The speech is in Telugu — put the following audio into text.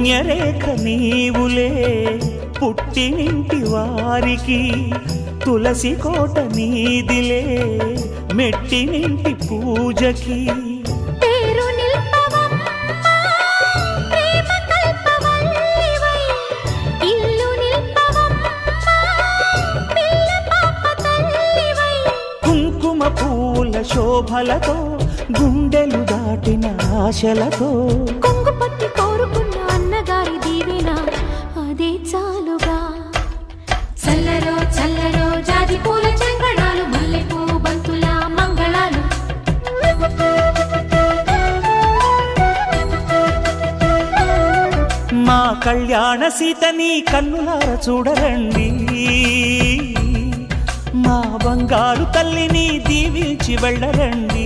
పుణ్యరేఖ నీవులే పుట్టినింటి వారికి తులసి కోట నీదిలే మెట్టినింటి పూజకి పేరు నిల్పవమ్మా ప్రేమ కల్పవల్లివై ఇల్లు నిల్పవమ్మా పిల్ల పాప తల్లివై కుంకుమ పూల శోభలతో గుండెలు దాటిన ఆశలతో కొంగు పట్టి కోరుకున్న అన్నగారి దీవెన అదే చాలుగా చల్లరో చల్లరో జాజి పూల చంగడాలు మల్లెపూ బంతుల మంగళాలు మా కళ్యాణ సీతని కన్నులార చూడరండి మా బంగారు తల్లిని దీవించి వెళ్ళరండి